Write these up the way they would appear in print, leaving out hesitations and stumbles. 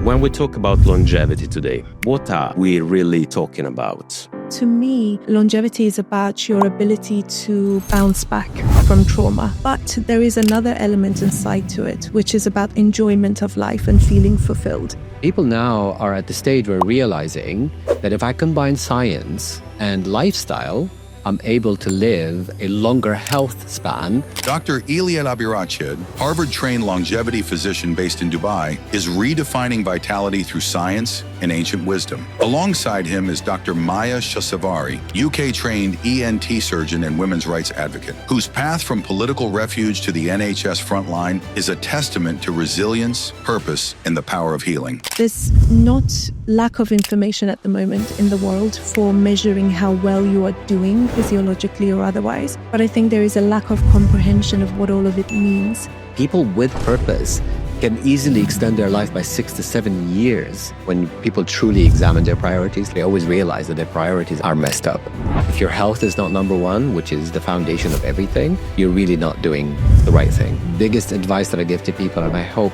When we talk about longevity today, what are we really talking about? To me, longevity is about your ability to bounce back from trauma. But there is another element inside to it, which is about enjoyment of life and feeling fulfilled. People now are at the stage where realizing that if I combine science and lifestyle, I'm able to live a longer health span. Dr. Elie Abirached, Harvard-trained longevity physician based in Dubai, is redefining vitality through science and ancient wisdom. Alongside him is Dr. Shahsavari, UK-trained ENT surgeon and women's rights advocate, whose path from political refuge to the NHS frontline is a testament to resilience, purpose, and the power of healing. There's not lack of information at the moment in the world for measuring how well you are doing physiologically or otherwise, but I think there is a lack of comprehension of what all of it means. People with purpose can easily extend their life by 6 to 7 years. When people truly examine their priorities, they always realize that their priorities are messed up. If your health is not number one, which is the foundation of everything, you're really not doing the right thing. Biggest advice that I give to people, and I hope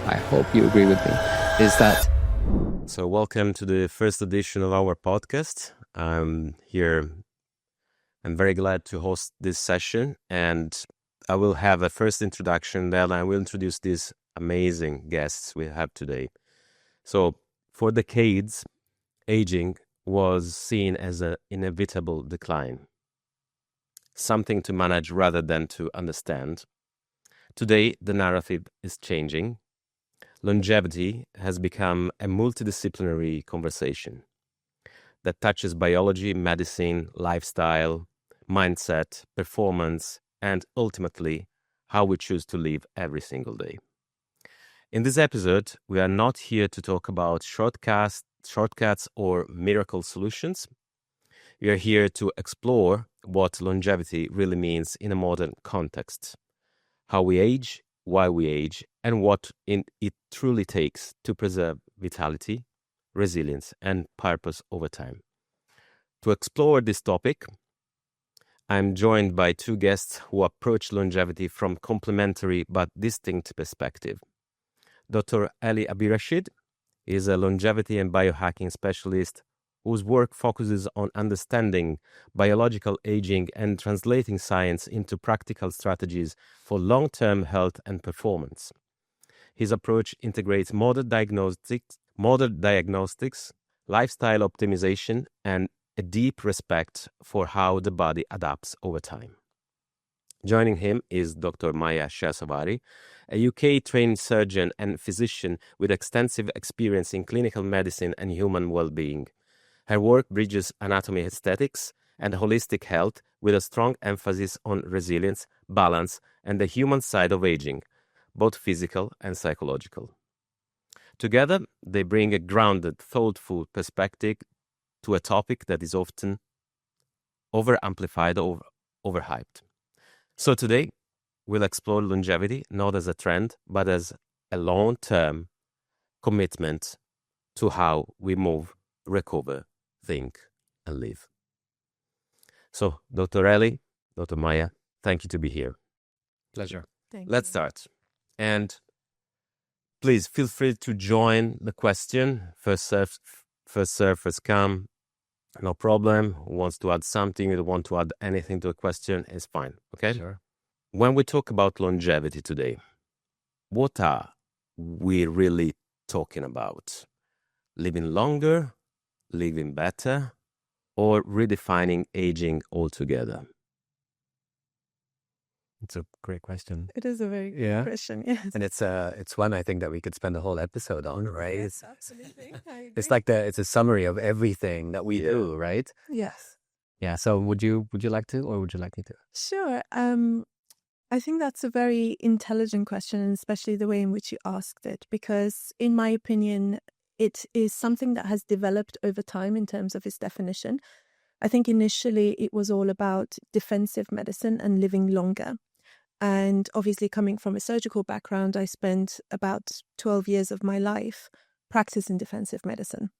you agree with me, is that. So welcome to the first edition of our podcast. I'm here. I'm very glad to host this session, and I will have a first introduction, then I will introduce these amazing guests we have today. So, for decades, aging was seen as an inevitable decline, something to manage rather than to understand. Today, the narrative is changing. Longevity has become a multidisciplinary conversation that touches biology, medicine, lifestyle, mindset, performance, and ultimately how we choose to live every single day. In this episode, we are not here to talk about shortcuts or miracle solutions. We are here to explore what longevity really means in a modern context, how we age, why we age, and what it truly takes to preserve vitality, resilience, and purpose over time. To explore this topic, I'm joined by two guests who approach longevity from complementary but distinct perspective. Dr. Elie Abirached is a longevity and biohacking specialist whose work focuses on understanding biological aging and translating science into practical strategies for long-term health and performance. His approach integrates modern diagnostics, lifestyle optimization, and a deep respect for how the body adapts over time. Joining him is Dr. Shahsavari, a UK-trained surgeon and physician with extensive experience in clinical medicine and human well-being. Her work bridges anatomy aesthetics and holistic health with a strong emphasis on resilience, balance, and the human side of aging, both physical and psychological. Together, they bring a grounded, thoughtful perspective to a topic that is often over-amplified or overhyped. So today, we'll explore longevity not as a trend, but as a long-term commitment to how we move, recover, think, and live. So, Dr. Elie, Dr. Maya, thank you to be here. Pleasure. Let's start. And please feel free to join the question. First serve, first come. No problem. Who wants to add something? You want to add anything to a question? It's fine. Okay? Sure. When we talk about longevity today, what are we really talking about? Living longer, living better, or redefining aging altogether? It's a great question. It is a very good question, yes. And it's one I think that we could spend a whole episode on, right? Yes, absolutely. I agree. It's like it's a summary of everything that we do, right? Yes. Yeah. So would you like to, or would you like me to? Sure. I think that's a very intelligent question, and especially the way in which you asked it, because in my opinion, it is something that has developed over time in terms of its definition. I think initially it was all about defensive medicine and living longer. And obviously coming from a surgical background, I spent about 12 years of my life practicing defensive medicine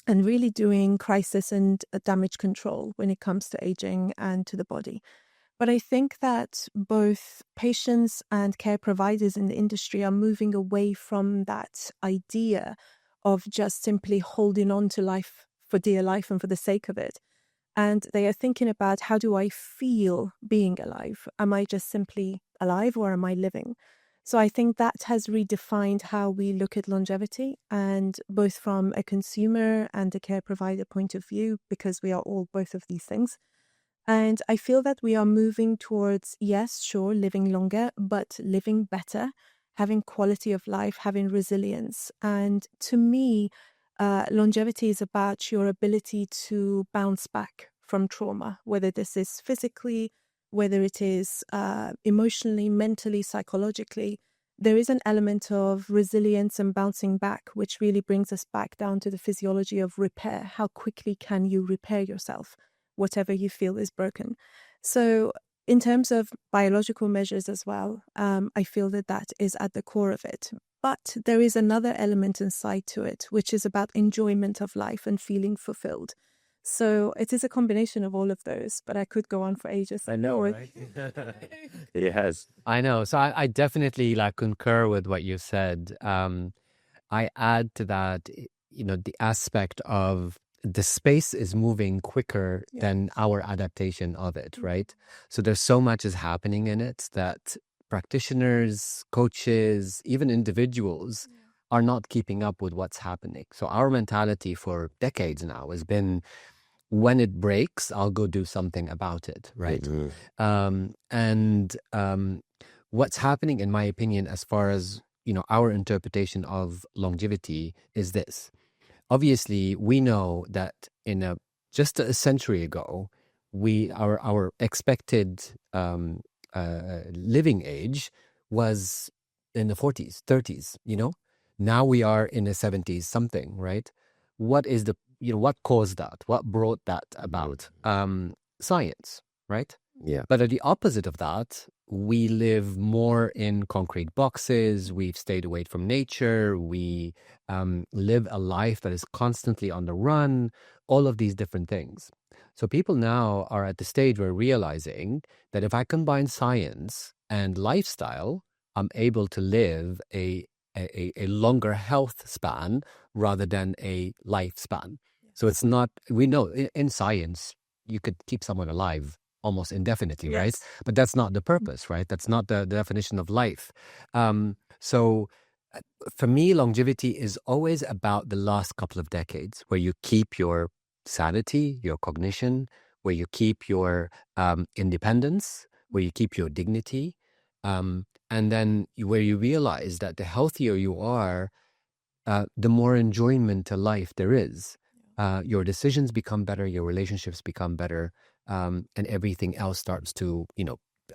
and really doing crisis and damage control when it comes to aging and to the body. But I think that both patients and care providers in the industry are moving away from that idea of just simply holding on to life for dear life and for the sake of it. And they are thinking about, how do I feel being alive? Am I just simply alive, or am I living? So I think that has redefined how we look at longevity, and both from a consumer and a care provider point of view, because we are all both of these things. And I feel that we are moving towards, yes, sure, living longer, but living better, having quality of life, having resilience. And to me, longevity is about your ability to bounce back from trauma, whether this is physically, whether it is emotionally, mentally, psychologically. There is an element of resilience and bouncing back, which really brings us back down to the physiology of repair. How quickly can you repair yourself, whatever you feel is broken? So in terms of biological measures as well, I feel that that is at the core of it. But there is another element inside to it, which is about enjoyment of life and feeling fulfilled. So it is a combination of all of those, but I could go on for ages. I know, right? Yes. I know. So I definitely concur with what you said. I add to that, the aspect of the space is moving quicker than our adaptation of it, right? So there's so much is happening in it that practitioners, coaches, even individuals are not keeping up with what's happening. So our mentality for decades now has been, when it breaks, I'll go do something about it, right? Mm-hmm. What's happening, in my opinion, as far as our interpretation of longevity is this. Obviously, we know that just a century ago, our expected living age was in the 40s, 30s. Now we are in the 70s something, right? What is what caused that? What brought that about? Science, right? Yeah. But at the opposite of that, we live more in concrete boxes. We've stayed away from nature. We live a life that is constantly on the run, all of these different things. So people now are at the stage where realizing that if I combine science and lifestyle, I'm able to live a longer health span rather than a lifespan. So it's not, we know in science, you could keep someone alive almost indefinitely, Yes. right? But that's not the purpose, right? That's not the definition of life. So for me, longevity is always about the last couple of decades, where you keep your sanity, your cognition, where you keep your independence, where you keep your dignity, and then where you realize that the healthier you are, the more enjoyment to life there is. Your decisions become better, your relationships become better, and everything else starts to,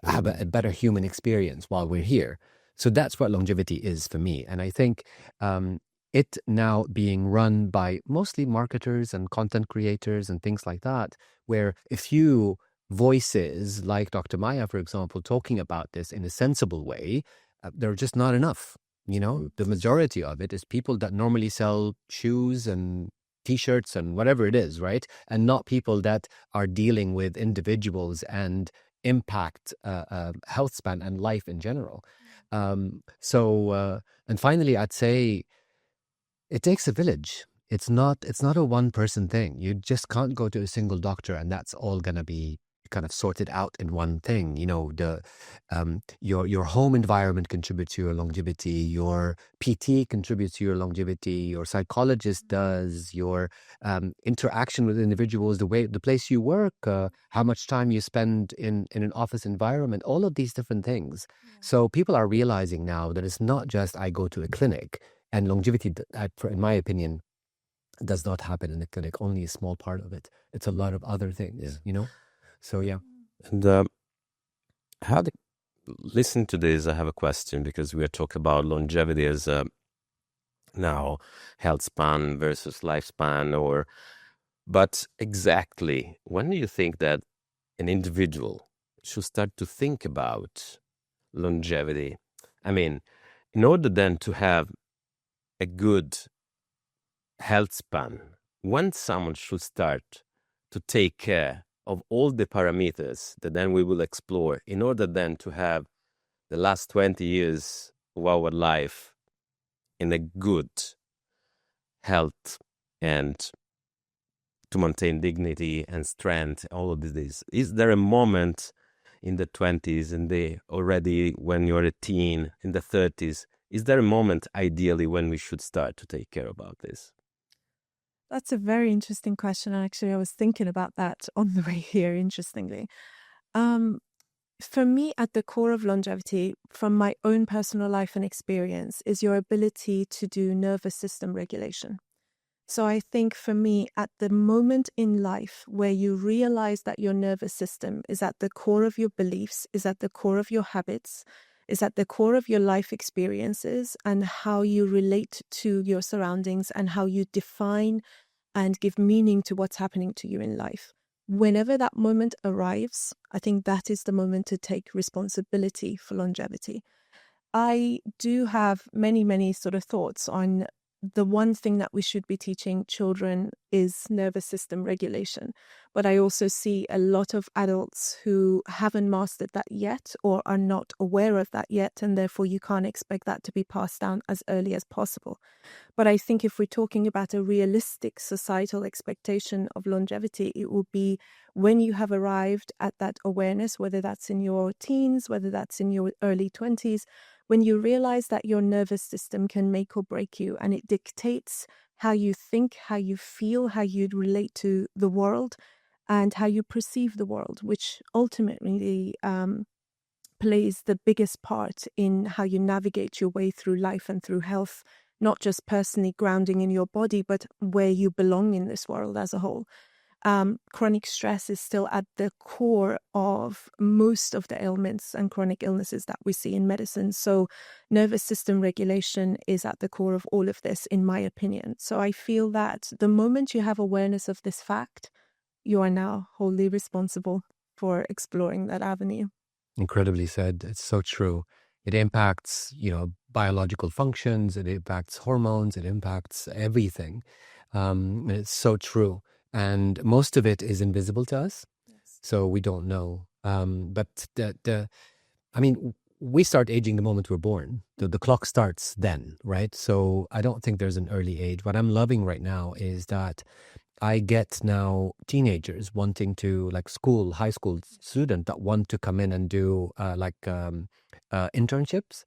have a better human experience while we're here. So that's what longevity is for me. And I think it now being run by mostly marketers and content creators and things like that, where a few voices like Dr. Maya, for example, talking about this in a sensible way, they're just not enough. The majority of it is people that normally sell shoes and T-shirts and whatever it is, right? And not people that are dealing with individuals and impact health span and life in general. And finally, I'd say it takes a village. It's not a one-person thing. You just can't go to a single doctor and that's all going to be kind of sorted out in one thing. Your home environment contributes to your longevity, your PT contributes to your longevity, your psychologist does, your interaction with individuals, the place you work, how much time you spend in an office environment, all of these different things. So people are realizing now that it's not just I go to a clinic, and longevity, in my opinion, does not happen in the clinic, only a small part of it. It's a lot of other things, So, yeah. And listen to this, I have a question, because we are talking about longevity as now health span versus lifespan, but exactly when do you think that an individual should start to think about longevity? I mean, in order then to have a good health span, when someone should start to take care of all the parameters that then we will explore in order then to have the last 20 years of our life in a good health and to maintain dignity and strength, all of this. Is there a moment in the 20s and already when you're a teen, in the 30s, is there a moment ideally when we should start to take care about this? That's a very interesting question. Actually, I was thinking about that on the way here, interestingly. For me, at the core of longevity, from my own personal life and experience, is your ability to do nervous system regulation. So I think for me, at the moment in life where you realize that your nervous system is at the core of your beliefs, is at the core of your habits, is at the core of your life experiences and how you relate to your surroundings and how you define and give meaning to what's happening to you in life. Whenever that moment arrives, I think that is the moment to take responsibility for longevity. I do have many sort of thoughts on the one thing that we should be teaching children is nervous system regulation. But I also see a lot of adults who haven't mastered that yet or are not aware of that yet, and therefore you can't expect that to be passed down as early as possible. But I think if we're talking about a realistic societal expectation of longevity, it will be when you have arrived at that awareness, whether that's in your teens, whether that's in your early 20s, when you realize that your nervous system can make or break you and it dictates how you think, how you feel, how you relate to the world and how you perceive the world, which ultimately plays the biggest part in how you navigate your way through life and through health, not just personally grounding in your body, but where you belong in this world as a whole. Chronic stress is still at the core of most of the ailments and chronic illnesses that we see in medicine. So nervous system regulation is at the core of all of this, in my opinion. So I feel that the moment you have awareness of this fact, you are now wholly responsible for exploring that avenue. Incredibly said. It's so true. It impacts, biological functions. It impacts hormones. It impacts everything. It's so true. And most of it is invisible to us. Yes. So we don't know. But we start aging the moment we're born. The clock starts then, right? So I don't think there's an early age. What I'm loving right now is that I get now teenagers wanting to, like high school student that want to come in and do internships.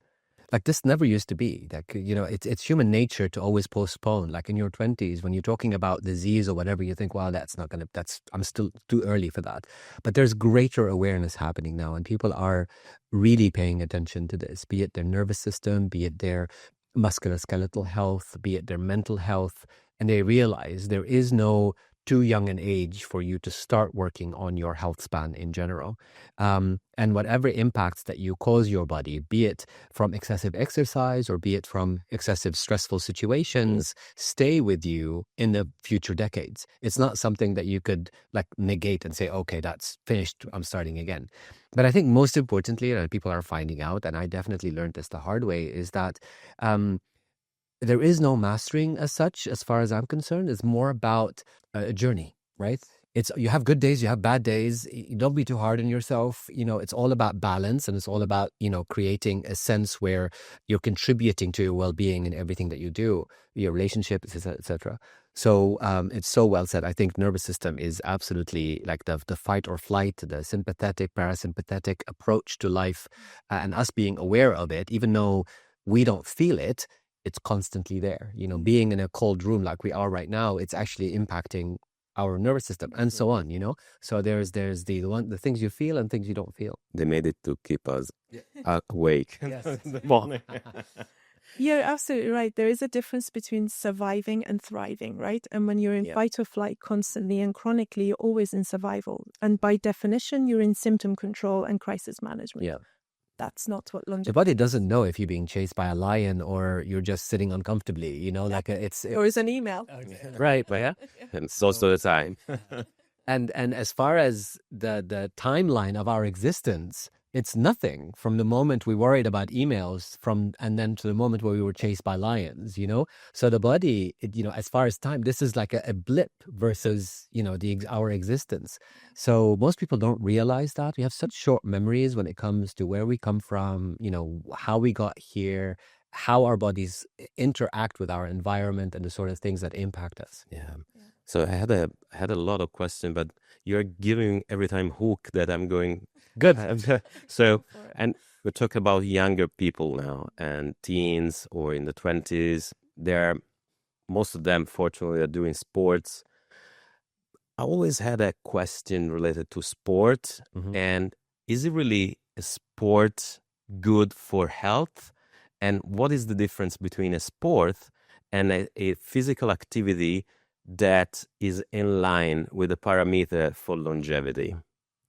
Like this never used to be. Like, it's human nature to always postpone. Like in your 20s, when you're talking about disease or whatever, you think, well, I'm still too early for that. But there's greater awareness happening now, and people are really paying attention to this, be it their nervous system, be it their musculoskeletal health, be it their mental health. And they realize there is no too young an age for you to start working on your health span in general. And whatever impacts that you cause your body, be it from excessive exercise or be it from excessive stressful situations, stay with you in the future decades. It's not something that you could negate and say, okay, that's finished, I'm starting again. But I think most importantly, and people are finding out, and I definitely learned this the hard way, is that there is no mastering as such, as far as I'm concerned. It's more about a journey, right? You have good days, you have bad days. You don't be too hard on yourself. It's all about balance, and it's all about, creating a sense where you're contributing to your well-being in everything that you do, your relationships, etc. So it's so well said. I think nervous system is absolutely like the fight or flight, the sympathetic, parasympathetic approach to life, and us being aware of it, even though we don't feel it. It's constantly there. Being in a cold room like we are right now, it's actually impacting our nervous system and so on. So there's the things you feel and things you don't feel. They made it to keep us awake. Yes. You're absolutely right. There is a difference between surviving and thriving, right? And when you're in fight or flight constantly and chronically, you're always in survival. And by definition, you're in symptom control and crisis management. Yeah. That's not what longevity. The body doesn't know if you're being chased by a lion or you're just sitting uncomfortably, Or is an email. Right, but yeah. And it's also the time. And as far as the timeline of our existence, it's nothing from the moment we worried about emails and then to the moment where we were chased by lions, So the body, as far as time, this is like a blip versus, our existence. So most people don't realize that. We have such short memories when it comes to where we come from, how we got here. how our bodies interact with our environment and the sort of things that impact us. Yeah. So I had a lot of questions, but you're giving every time hook that I'm going Good. So, and we're talking about younger people now and teens or in the 20s. Most of them, fortunately, are doing sports. I always had a question related to sport. And is it really a sport good for health? And what is the difference between a sport and a physical activity that is in line with the parameter for longevity?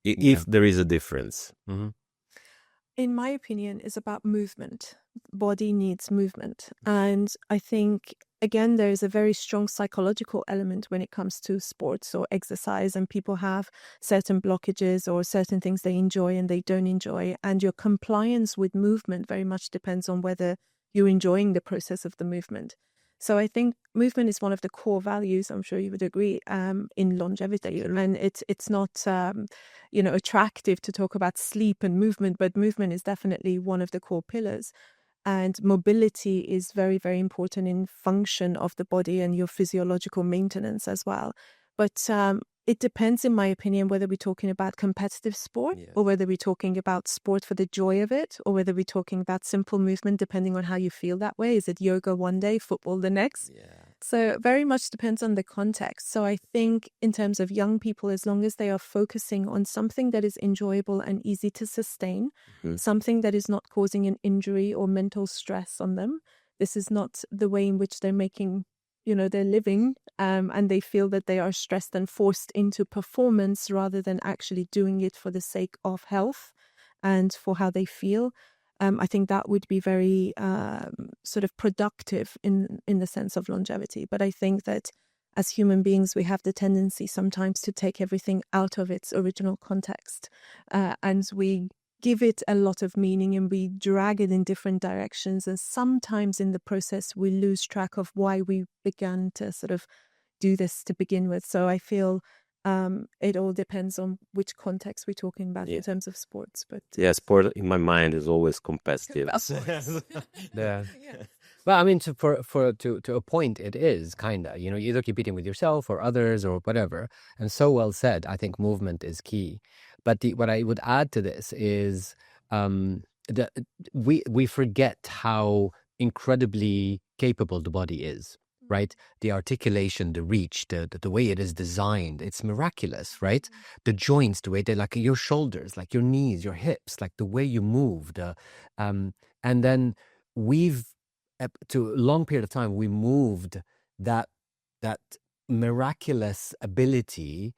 If there is a difference. In my opinion, is about movement. Body needs movement. And I think, again, there is a very strong psychological element when it comes to sports or exercise, and people have certain blockages or certain things they enjoy and they don't enjoy. And your compliance with movement very much depends on whether you're enjoying the process of the movement. So I think movement is one of the core values, I'm sure you would agree, in longevity. And it's not, attractive to talk about sleep and movement, but movement is definitely one of the core pillars. And mobility is very, very important in function of the body and your physiological maintenance as well. But it depends, in my opinion, whether we're talking about competitive sport or whether we're talking about sport for the joy of it, or whether we're talking about simple movement, depending on how you feel that way. Is it yoga one day, football the next? So very much depends on the context. So I think in terms of young people, as long as they are focusing on something that is enjoyable and easy to sustain, something that is not causing an injury or mental stress on them, this is not the way in which they're making they're living, and they feel that they are stressed and forced into performance rather than actually doing it for the sake of health and for how they feel. I think that would be very sort of productive in the sense of longevity. But I think that as human beings, we have the tendency sometimes to take everything out of its original context, and we give it a lot of meaning and we drag it in different directions. And sometimes in the process, we lose track of why we began to sort of do this to begin with. So I feel it all depends on which context we're talking about in terms of sports. But sport in my mind is always competitive. Well, I mean, to a point, it is kind of, you're either competing with yourself or others or whatever. And so well said, I think movement is key. But what I would add to this is we forget how incredibly capable the body is, right? The articulation, the reach, the way it is designed, it's miraculous, right? The joints, the way they, like your shoulders, like your knees, your hips, like the way you move. And then to a long period of time, we moved that miraculous ability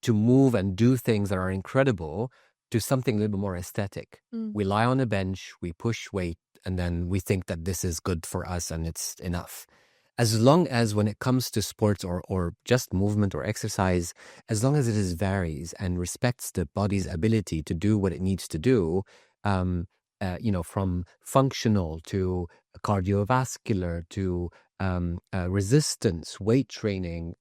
to move and do things that are incredible to something a little bit more aesthetic. We lie on a bench, we push weight, and then we think that this is good for us and it's enough. As long as when it comes to sports or just movement or exercise, as long as it varies and respects the body's ability to do what it needs to do, from functional to cardiovascular to resistance, weight training,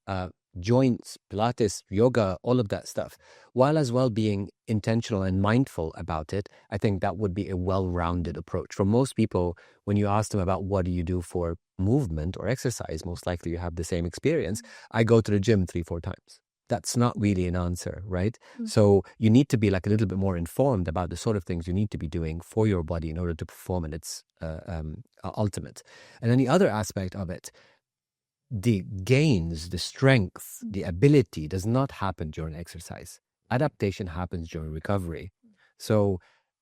joints, Pilates, yoga, all of that stuff, while as well being intentional and mindful about it, I think that would be a well-rounded approach. For most people, when you ask them about what do you do for movement or exercise, most likely you have the same experience. I go to the gym 3-4 times. That's not really an answer, right? So you need to be like a little bit more informed about the sort of things you need to be doing for your body in order to perform at its ultimate. And then the other aspect of it, the gains, the strength, the ability does not happen during exercise. Adaptation happens during recovery. So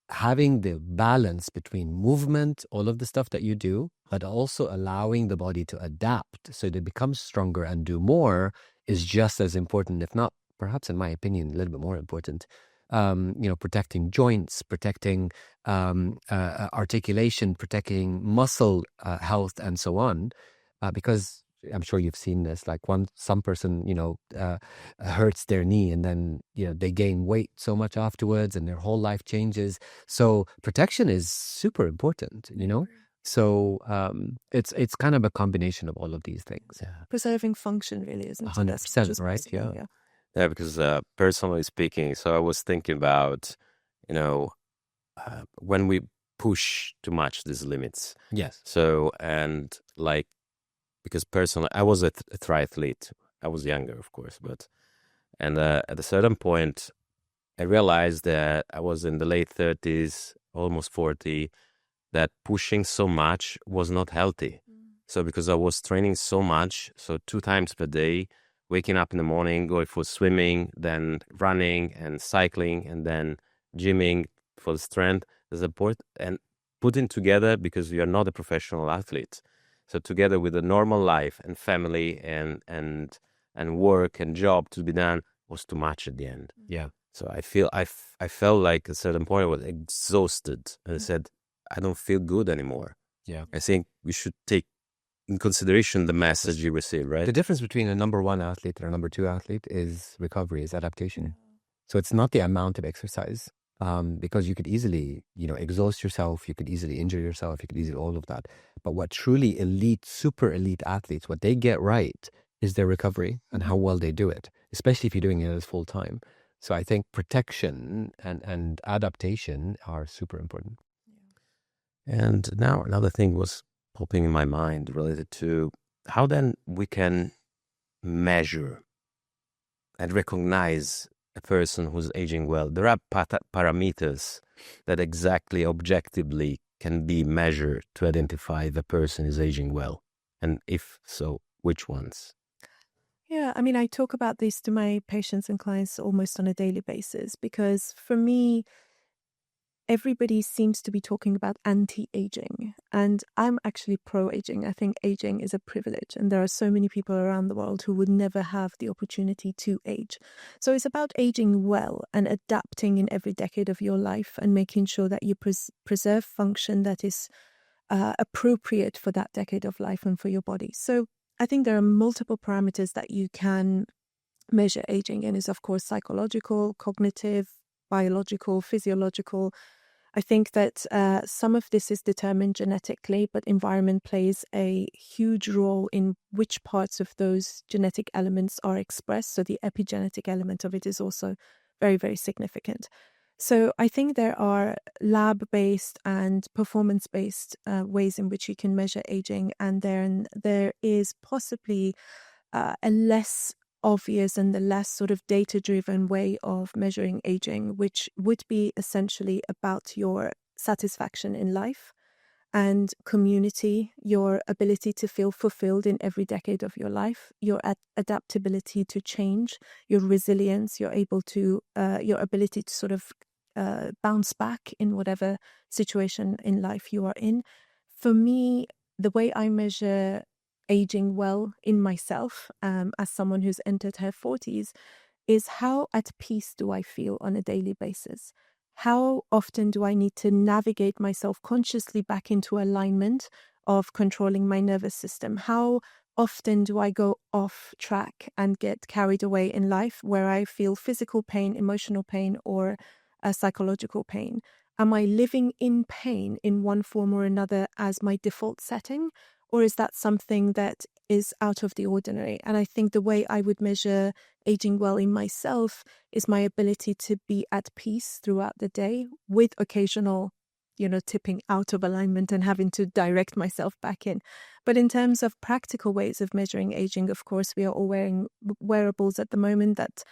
having the balance between movement, all of the stuff that you do, but also allowing the body to adapt so that it becomes stronger and do more is just as important, if not, perhaps in my opinion, a little bit more important. Protecting joints, protecting articulation, protecting muscle health, and so on, because I'm sure you've seen this, like some person, hurts their knee and then, they gain weight so much afterwards and their whole life changes. So protection is super important, So it's kind of a combination of all of these things. Preserving function really, isn't it? 100%, right? Yeah, because personally speaking, so I was thinking about, when we push too much these limits. Yes. So, and like, because personally, I was a triathlete. I was younger, of course, and at a certain point, I realized that I was in the late 30s, almost 40, that pushing so much was not healthy. So because I was training so much, so 2 times per day, waking up in the morning, going for swimming, then running and cycling, and then gymming for the strength, there's a point, and putting together, because you're not a professional athlete. So together with a normal life and family and work and job to be done was too much at the end. Yeah. So I felt like at a certain point I was exhausted, and I said, I don't feel good anymore. Yeah. I think we should take in consideration the message you receive, right? The difference between a number 1 athlete and a number 2 athlete is recovery, is adaptation. So it's not the amount of exercise, because you could easily, exhaust yourself, you could easily injure yourself, you could easily all of that. But what truly elite, super elite athletes, what they get right is their recovery and how well they do it, especially if you're doing it as full time. So I think protection and adaptation are super important. And now another thing was popping in my mind related to how then we can measure and recognize a person who's aging well. There are parameters that exactly objectively can be measured to identify the person is aging well. And if so, which ones? Yeah, I mean, I talk about this to my patients and clients almost on a daily basis, because for me, everybody seems to be talking about anti-aging, and I'm actually pro-aging. I think aging is a privilege, and there are so many people around the world who would never have the opportunity to age. So it's about aging well and adapting in every decade of your life and making sure that you preserve function that is appropriate for that decade of life and for your body. So I think there are multiple parameters that you can measure aging in. Is of course psychological, cognitive, biological, physiological. I think that some of this is determined genetically, but environment plays a huge role in which parts of those genetic elements are expressed. So the epigenetic element of it is also very, very significant. So I think there are lab-based and performance-based ways in which you can measure aging, and then there is possibly a less obvious and the less sort of data-driven way of measuring aging, which would be essentially about your satisfaction in life and community, your ability to feel fulfilled in every decade of your life, your adaptability to change, your resilience, your ability to sort of bounce back in whatever situation in life you are in. For me, the way I measure aging well in myself, as someone who's entered her 40s, is how at peace do I feel on a daily basis? How often do I need to navigate myself consciously back into alignment of controlling my nervous system? How often do I go off track and get carried away in life where I feel physical pain, emotional pain, or psychological pain? Am I living in pain in one form or another as my default setting? Or is that something that is out of the ordinary? And I think the way I would measure aging well in myself is my ability to be at peace throughout the day, with occasional, tipping out of alignment and having to direct myself back in. But in terms of practical ways of measuring aging, of course, we are all wearing wearables at the moment that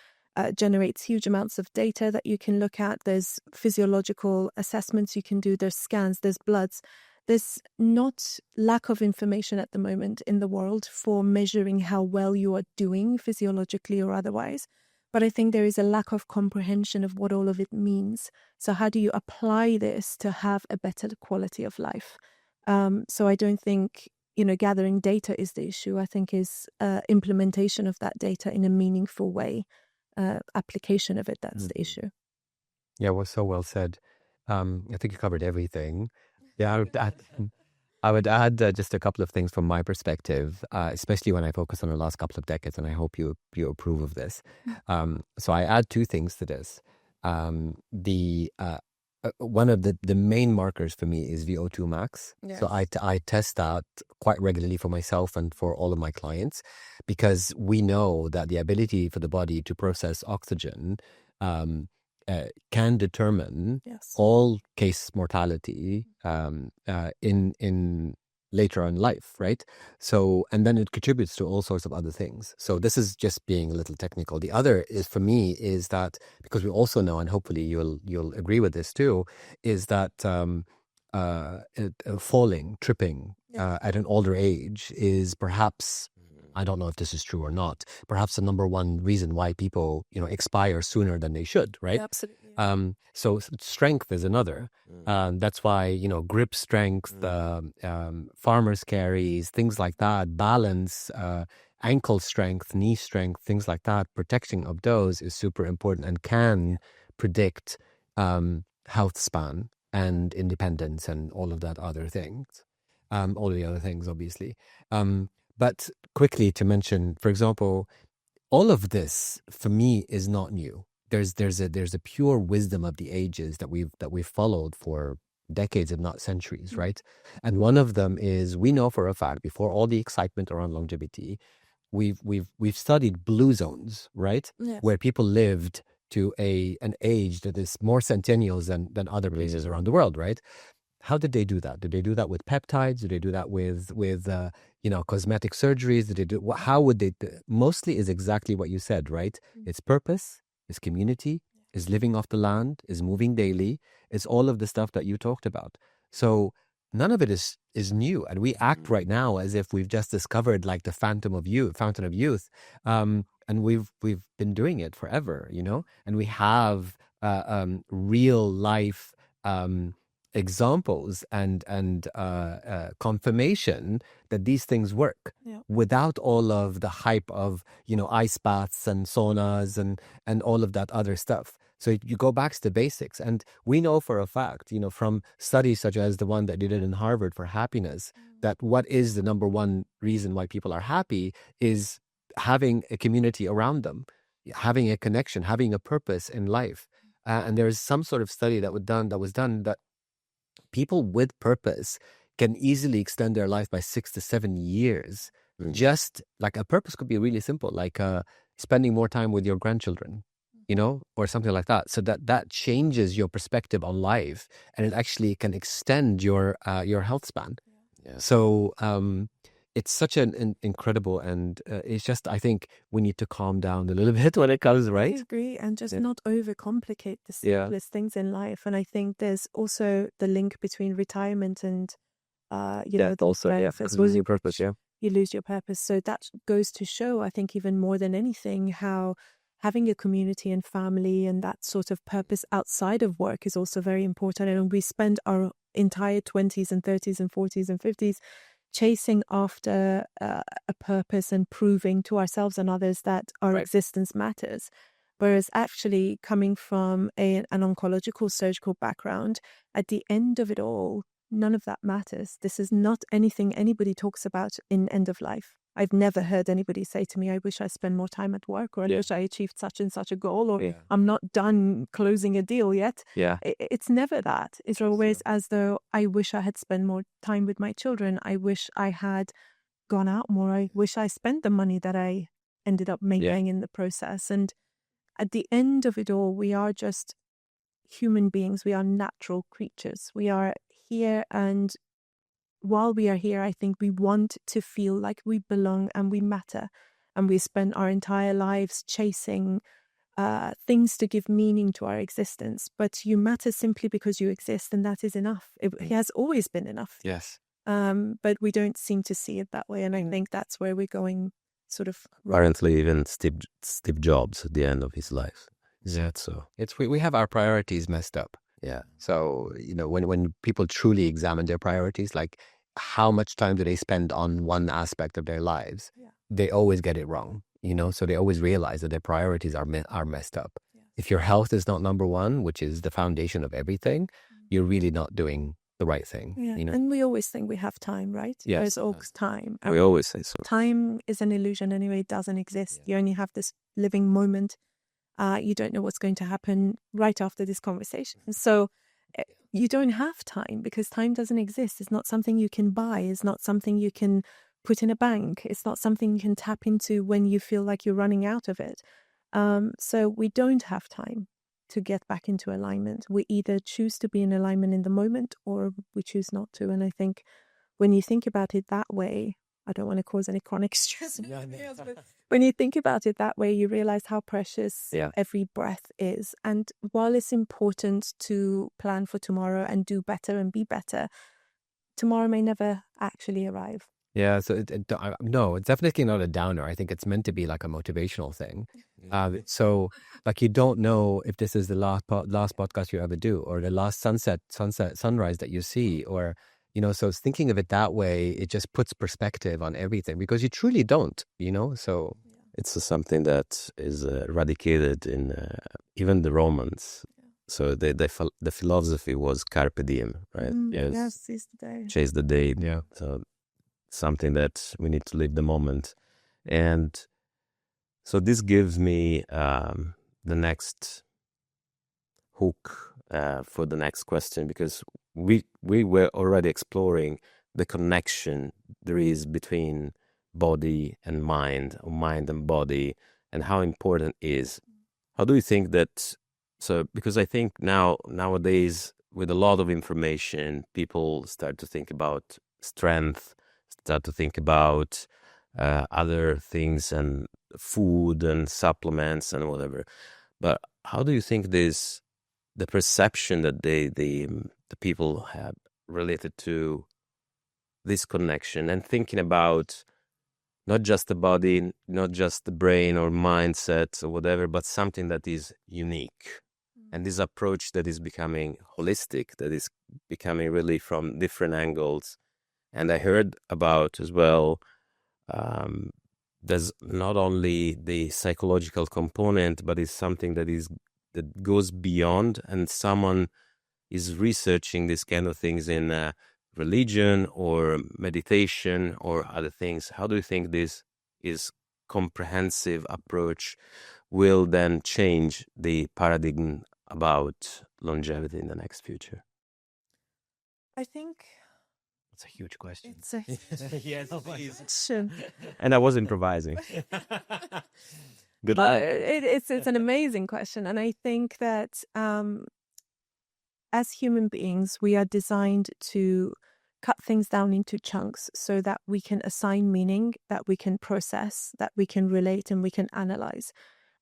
generates huge amounts of data that you can look at. There's physiological assessments you can do. There's scans, there's bloods. There's not lack of information at the moment in the world for measuring how well you are doing physiologically or otherwise. But I think there is a lack of comprehension of what all of it means. So how do you apply this to have a better quality of life? So I don't think, gathering data is the issue. I think is implementation of that data in a meaningful way, application of it, that's the issue. Yeah, well, so well said. I think you covered everything. Yeah, I would add just a couple of things from my perspective, especially when I focus on the last couple of decades, and I hope you approve of this. So I add 2 things to this. One of the main markers for me is VO2 max. Yes. So I test that quite regularly for myself and for all of my clients, because we know that the ability for the body to process oxygen can determine Yes. all case mortality in later on life, right? So, and then it contributes to all sorts of other things. So this is just being a little technical. The other is, for me, is that, because we also know, and hopefully you'll agree with this too, is that falling, tripping at an older age is perhaps, I don't know if this is true or not, perhaps the number one reason why people, expire sooner than they should, right? Yeah, absolutely. So strength is another. That's why, grip strength, farmer's carries, things like that, balance, ankle strength, knee strength, things like that, protecting of those is super important and can predict health span and independence and all of that other things. All the other things, obviously. But quickly to mention, for example, all of this for me is not new. There's a pure wisdom of the ages that we've followed for decades, if not centuries, right? And one of them is, we know for a fact, before all the excitement around longevity, we've studied blue zones, right? Yes. Where people lived to an age that is more centennials than other places around the world, right? How did they do that? Did they do that with peptides? Did they do that with cosmetic surgeries? Did they do? How would they? Mostly is exactly what you said, right? It's purpose, it's community, is living off the land, is moving daily. It's all of the stuff that you talked about. So none of it is new, and we act right now as if we've just discovered like the fountain of youth, and we've been doing it forever, and we have real life examples and confirmation that these things work without all of the hype of ice baths and saunas and all of that other stuff. So you go back to the basics, and we know for a fact, from studies such as the one that you did in Harvard for happiness, that what is the number one reason why people are happy is having a community around them, having a connection, having a purpose in life. And there is some sort of study that was done that people with purpose can easily extend their life by 6 to 7 years. Just like a purpose could be really simple, like spending more time with your grandchildren, or something like that. So that changes your perspective on life, and it actually can extend your health span. Yeah. So it's such an incredible, and it's just, I think we need to calm down a little bit when it comes, right? I agree, and just not overcomplicate the simplest things in life. And I think there's also the link between retirement and because lose your purpose. You lose your purpose. So that goes to show, I think, even more than anything, how having a community and family and that sort of purpose outside of work is also very important. And we spend our entire 20s and 30s and 40s and 50s chasing after a purpose and proving to ourselves and others that our existence matters. Whereas actually coming from an oncological surgical background, at the end of it all, none of that matters. This is not anything anybody talks about in end of life. I've never heard anybody say to me, I wish I spent more time at work, or I wish I achieved such and such a goal, or I'm not done closing a deal yet. It's never that. It's always as though I wish I had spent more time with my children. I wish I had gone out more. I wish I spent the money that I ended up making in the process. And at the end of it all, we are just human beings. We are natural creatures. We are here, and while we are here, I think we want to feel like we belong and we matter. And we spend our entire lives chasing things to give meaning to our existence. But you matter simply because you exist, and that is enough. It has always been enough. Yes. But we don't seem to see it that way. And I think that's where we're going sort of. Apparently, even Steve Jobs at the end of his life. So we have our priorities messed up. Yeah. So, when people truly examine their priorities, like how much time do they spend on one aspect of their lives, they always get it wrong, so they always realize that their priorities are messed up. If your health is not number one, which is the foundation of everything, you're really not doing the right thing. And we always think we have time, right? Yes. There's always time. We always say so. Time is an illusion anyway. It doesn't exist. You only have this living moment. You don't know what's going to happen right after this conversation. So you don't have time, because time doesn't exist. It's not something you can buy. It's not something you can put in a bank. It's not something you can tap into when you feel like you're running out of it. So we don't have time to get back into alignment. We either choose to be in alignment in the moment or we choose not to. And I think when you think about it that way, I don't want to cause any chronic stress. But when you think about it that way, you realize how precious every breath is. And while it's important to plan for tomorrow and do better and be better, tomorrow may never actually arrive. Yeah, so no, it's definitely not a downer. I think it's meant to be like a motivational thing. So like you don't know if this is the last podcast you ever do, or the last sunrise that you see, or so it's thinking of it that way. It just puts perspective on everything because you truly don't, So it's something that is eradicated in even the Romans. So the philosophy was carpe diem, right? Yes, seize the day. Chase the day. Yeah. So something that we need to live the moment. And so this gives me the next hook for the next question, because we were already exploring the connection there is between body and mind, or mind and body, and how important it is. How do you think that, so because I think nowadays with a lot of information, people start to think about strength, start to think about other things and food and supplements and whatever. But how do you think the perception that the people have related to this connection and thinking about not just the body, not just the brain or mindset or whatever, but something that is unique. And this approach that is becoming holistic, that is becoming really from different angles. And I heard about as well, there's not only the psychological component, but it's something that goes beyond, and someone is researching this kind of things in religion or meditation or other things. How do you think this is comprehensive approach will then change the paradigm about longevity in the next future? I think it's a huge question. It's a huge question. And I was improvising. Good luck. It's an amazing question. And I think that as human beings, we are designed to cut things down into chunks so that we can assign meaning, that we can process, that we can relate, and we can analyze.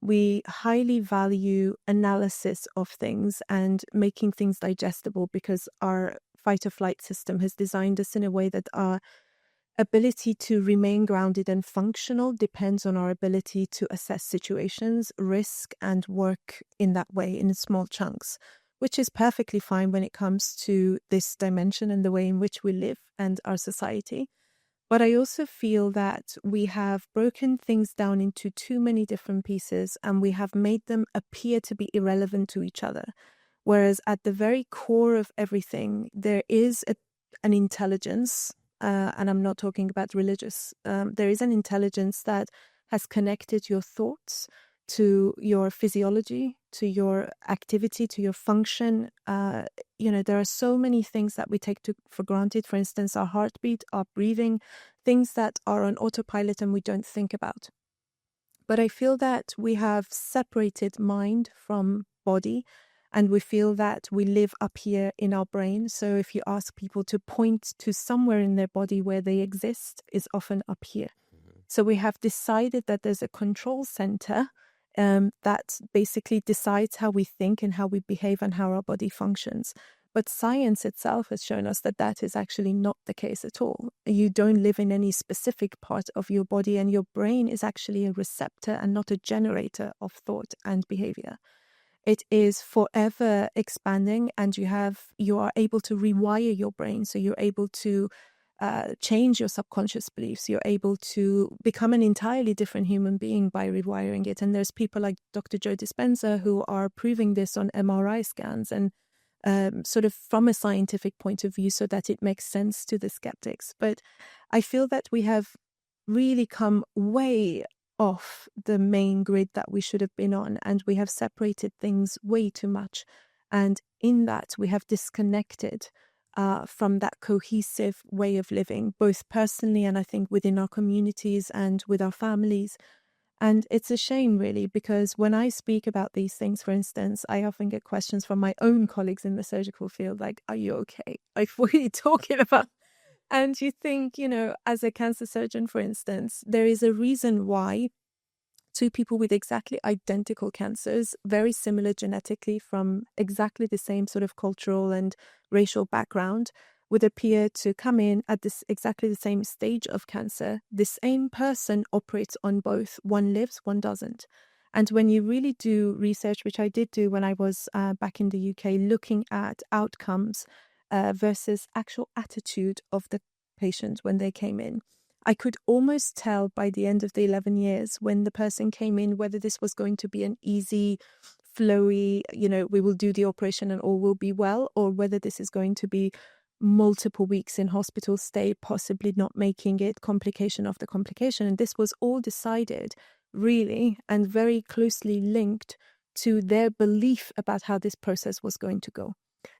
We highly value analysis of things and making things digestible because our fight or flight system has designed us in a way that our ability to remain grounded and functional depends on our ability to assess situations, risk, and work in that way in small chunks, which is perfectly fine when it comes to this dimension and the way in which we live and our society. But I also feel that we have broken things down into too many different pieces and we have made them appear to be irrelevant to each other. Whereas at the very core of everything, there is an intelligence, and I'm not talking about religious, there is an intelligence that has connected your thoughts to your physiology, to your activity, to your function. There are so many things that we take for granted. For instance, our heartbeat, our breathing, things that are on autopilot and we don't think about. But I feel that we have separated mind from body, and we feel that we live up here in our brain. So if you ask people to point to somewhere in their body where they exist, is often up here. So we have decided that there's a control center that basically decides how we think and how we behave and how our body functions. But science itself has shown us that that is actually not the case at all. You don't live in any specific part of your body, and your brain is actually a receptor and not a generator of thought and behavior. It is forever expanding, and you are able to rewire your brain. So you're able to change your subconscious beliefs. You're able to become an entirely different human being by rewiring it. And there's people like Dr. Joe Dispenza who are proving this on MRI scans and sort of from a scientific point of view so that it makes sense to the skeptics. But I feel that we have really come way off the main grid that we should have been on, and we have separated things way too much. And in that, we have disconnected from that cohesive way of living, both personally and I think within our communities and with our families. And it's a shame, really, because when I speak about these things, for instance, I often get questions from my own colleagues in the surgical field, like, are you okay? Like, what are you talking about? And you think, as a cancer surgeon, for instance, there is a reason why two people with exactly identical cancers, very similar genetically from exactly the same sort of cultural and racial background, would appear to come in at this exactly the same stage of cancer. The same person operates on both. One lives, one doesn't. And when you really do research, which I did do when I was back in the UK, looking at outcomes versus actual attitude of the patient when they came in, I could almost tell by the end of the 11 years when the person came in whether this was going to be an easy, flowy, we will do the operation and all will be well, or whether this is going to be multiple weeks in hospital stay, possibly not making it, complication after complication. And this was all decided really and very closely linked to their belief about how this process was going to go.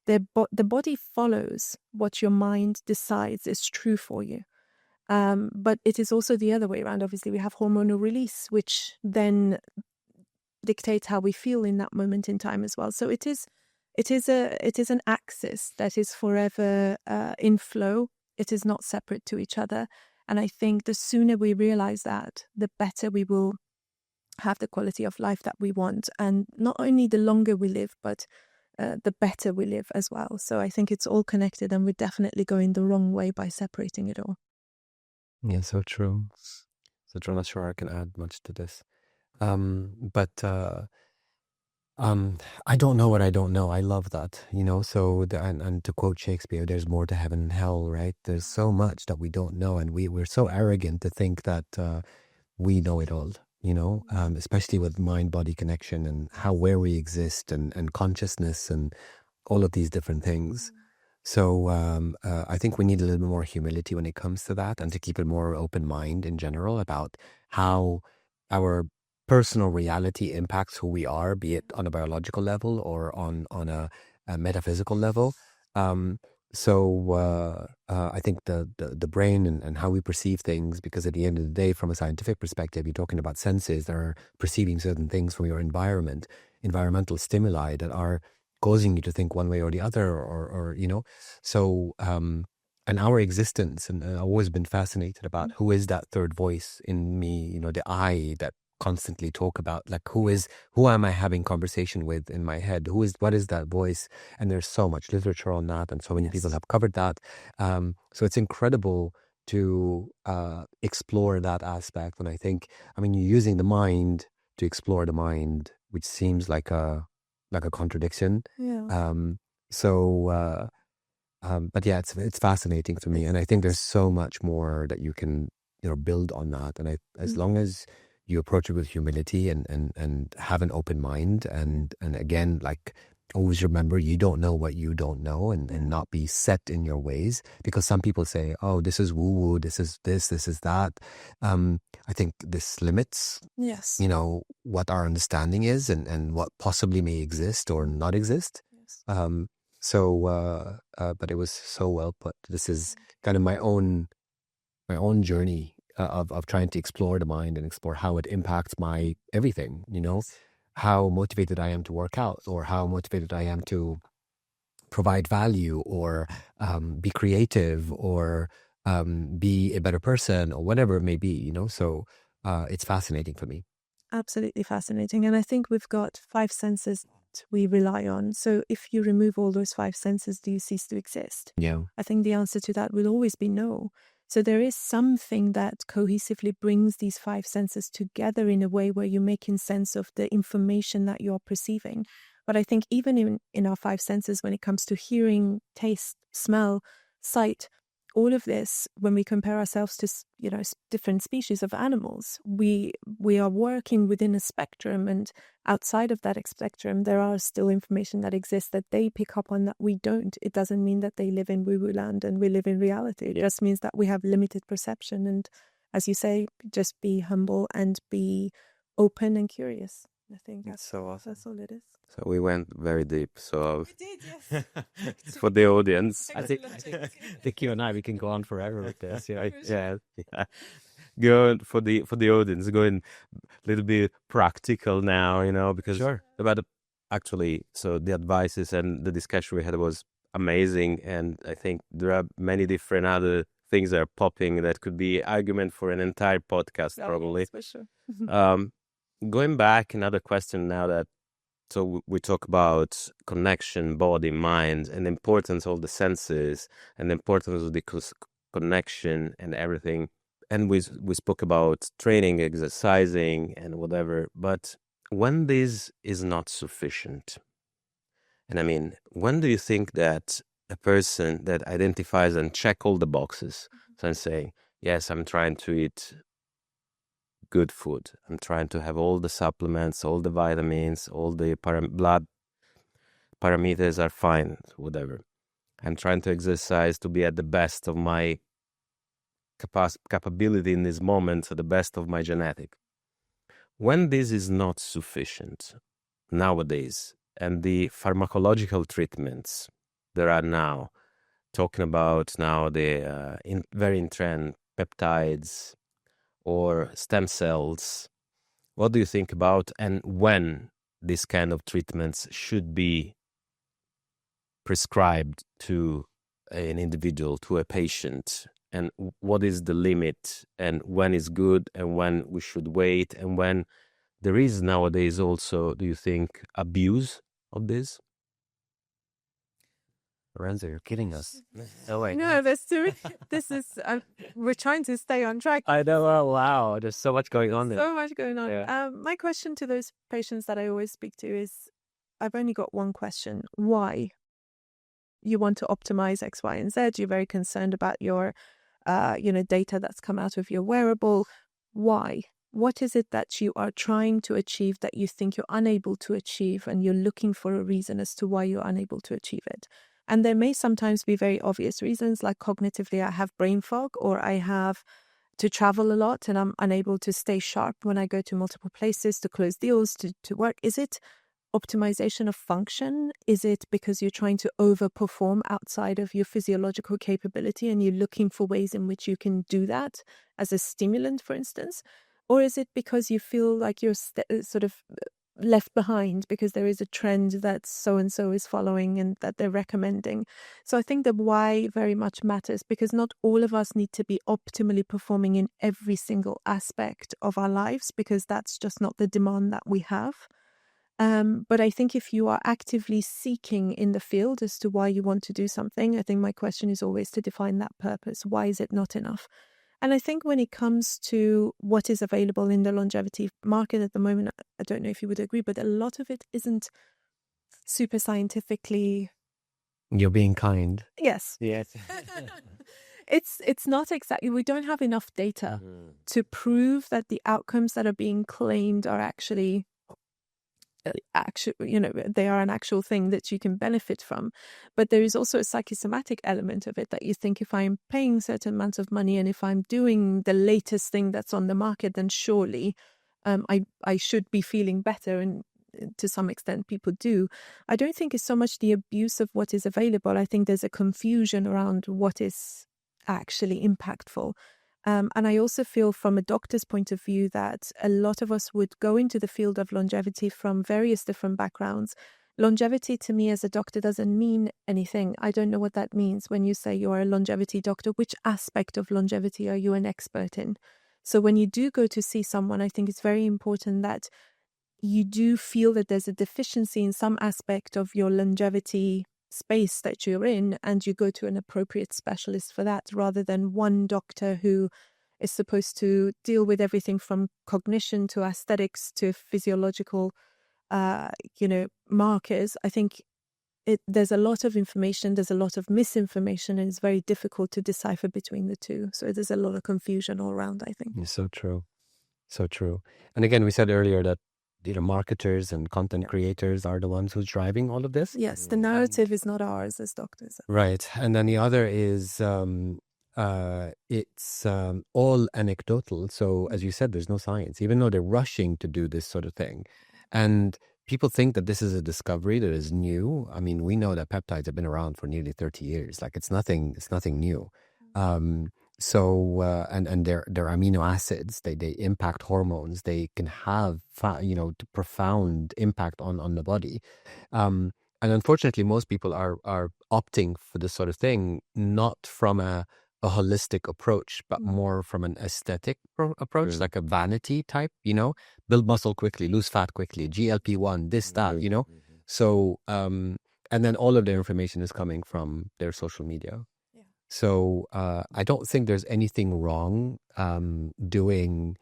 The body follows what your mind decides is true for you. But it is also the other way around. Obviously, we have hormonal release, which then dictates how we feel in that moment in time as well. So it is an axis that is forever in flow. It is not separate to each other. And I think the sooner we realize that, the better we will have the quality of life that we want. And not only the longer we live, but the better we live as well. So I think it's all connected, and we're definitely going the wrong way by separating it all. Yeah, so true. So I'm not sure I can add much to this. But I don't know what I don't know. I love that, so and to quote Shakespeare, there's more to heaven and hell, right? There's so much that we don't know, and we're so arrogant to think that we know it all, especially with mind-body connection and where we exist and consciousness and all of these different things. So I think we need a little bit more humility when it comes to that, and to keep a more open mind in general about how our personal reality impacts who we are, be it on a biological level or on a metaphysical level. So I think the brain and how we perceive things, because at the end of the day, from a scientific perspective, you're talking about senses that are perceiving certain things from your environment, environmental stimuli that are causing you to think one way or the other, or so and our existence, and I've always been fascinated about who is that third voice in me, the I that constantly talk about, like, who am I having conversation with in my head, what is that voice? And there's so much literature on that, and so many people have covered that, so it's incredible to explore that aspect. And I think, you're using the mind to explore the mind, which seems like a contradiction. Yeah. But yeah, it's fascinating to me, and I think there's so much more that you can build on that. And as long as you approach it with humility and have an open mind, and again, like, always remember, you don't know what you don't know, and not be set in your ways, because some people say, oh, this is woo woo, this is that. I think this limits what our understanding is, and what possibly may exist or not exist. But it was so well put. This is kind of my own journey of trying to explore the mind and explore how it impacts my everything, how motivated I am to work out, or how motivated I am to provide value, or be creative, or be a better person, or whatever it may be, so it's fascinating for me. Absolutely fascinating. And I think we've got 5 senses that we rely on. So if you remove all those 5 senses, do you cease to exist? Yeah. I think the answer to that will always be no. So there is something that cohesively brings these 5 senses together in a way where you're making sense of the information that you're perceiving. But I think even in our 5 senses, when it comes to hearing, taste, smell, sight, all of this, when we compare ourselves to different species of animals, we are working within a spectrum, and outside of that spectrum, there are still information that exists that they pick up on that we don't. It doesn't mean that they live in woo-woo land and we live in reality. It just means that we have limited perception. And as you say, just be humble and be open and curious. I think that's so awesome. That's all it is. So we went very deep. So We did, yes. it's for the audience. I think you and I, we can go on forever with this. Yeah. go for the audience, going a little bit practical now, because Sure. actually, so the advices and the discussion we had was amazing, and I think there are many different other things that are popping that could be argument for an entire podcast, probably. Yes, for sure. Going back, another question now that, so we talk about connection, body, mind, and the importance of the senses and the importance of the connection and everything. And we spoke about training, exercising, and whatever. But when this is not sufficient, and I mean, when do you think that a person that identifies and check all the boxes, so I'm saying, yes, I'm trying to eat good food, I'm trying to have all the supplements, all the vitamins, all the blood parameters are fine, whatever. I'm trying to exercise to be at the best of my capability in this moment, to the best of my genetic. When this is not sufficient nowadays, and the pharmacological treatments there are now, talking about now the very in trend peptides or stem cells, what do you think about, and when this kind of treatments should be prescribed to an individual, to a patient, and what is the limit, and when is good, and when we should wait, and when there is nowadays also, do you think, abuse of this? Lorenzo, you're kidding us. Oh, wait. No, this is we're trying to stay on track. I know. Oh, wow. There's so much going on there. So much going on. Yeah. My question to those patients that I always speak to is, I've only got one question. Why? You want to optimize X, Y, and Z. You're very concerned about your, data that's come out of your wearable. Why? What is it that you are trying to achieve that you think you're unable to achieve, and you're looking for a reason as to why you're unable to achieve it? And there may sometimes be very obvious reasons, like cognitively, I have brain fog, or I have to travel a lot and I'm unable to stay sharp when I go to multiple places to close deals, to work. Is it optimization of function? Is it because you're trying to overperform outside of your physiological capability and you're looking for ways in which you can do that as a stimulant, for instance? Or is it because you feel like you're sort of left behind because there is a trend that so-and-so is following and that they're recommending? So I think the why very much matters, because not all of us need to be optimally performing in every single aspect of our lives, because that's just not the demand that we have. But I think if you are actively seeking in the field as to why you want to do something, I think my question is always to define that purpose. Why is it not enough? And I think when it comes to what is available in the longevity market at the moment, I don't know if you would agree, but a lot of it isn't super scientifically. You're being kind. Yes. Yes. It's not exactly, we don't have enough data to prove that the outcomes that are being claimed are actually, they are an actual thing that you can benefit from. But there is also a psychosomatic element of it, that you think, if I'm paying certain amounts of money and if I'm doing the latest thing that's on the market, then surely I should be feeling better. And to some extent people do. I don't think it's so much the abuse of what is available. I think there's a confusion around what is actually impactful. And I also feel, from a doctor's point of view, that a lot of us would go into the field of longevity from various different backgrounds. Longevity to me as a doctor doesn't mean anything. I don't know what that means. When you say you are a longevity doctor, which aspect of longevity are you an expert in? So when you do go to see someone, I think it's very important that you do feel that there's a deficiency in some aspect of your longevity space that you're in, and you go to an appropriate specialist for that, rather than one doctor who is supposed to deal with everything from cognition to aesthetics to physiological markers. I think there's a lot of information, there's a lot of misinformation, and it's very difficult to decipher between the two. So there's a lot of confusion all around, I think. It's so true. So true. And again, we said earlier that marketers and content creators are the ones who's driving all of this. Yes, the narrative is not ours as doctors. Right. And then the other is it's all anecdotal. So as you said, there's no science, even though they're rushing to do this sort of thing. And people think that this is a discovery that is new. I mean, we know that peptides have been around for nearly 30 years. Like, it's nothing new. So and their amino acids, they impact hormones. They can have profound impact on the body. And unfortunately, most people are opting for this sort of thing, not from a holistic approach, but more from an aesthetic approach, like a vanity type, build muscle quickly, lose fat quickly, GLP-1, this, that, So, and then all of their information is coming from their social media. So I don't think there's anything wrong doing,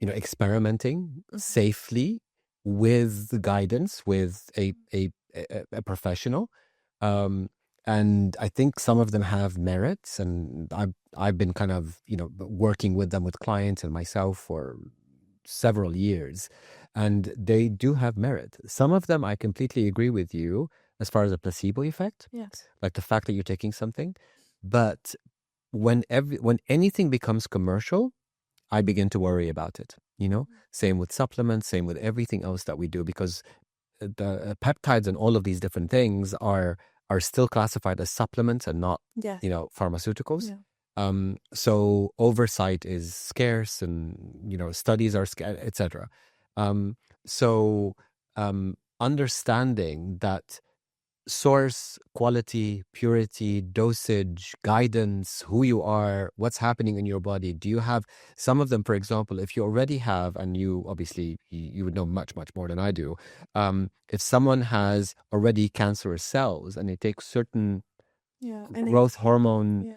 experimenting safely with the guidance with a professional. And I think some of them have merits, and I've been kind of working with them, with clients and myself, for several years, and they do have merit. Some of them I completely agree with you as far as a placebo effect. Yes. Like the fact that you're taking something. But when anything becomes commercial, I begin to worry about it. Same with supplements, same with everything else that we do, because the peptides and all of these different things are still classified as supplements and not, pharmaceuticals. Yeah. So oversight is scarce, and studies are scarce, etc. So understanding that source, quality, purity, dosage, guidance, who you are, what's happening in your body. Do you have some of them, for example, if you already have, and you obviously you would know much, much more than I do, if someone has already cancerous cells and they take certain growth hormone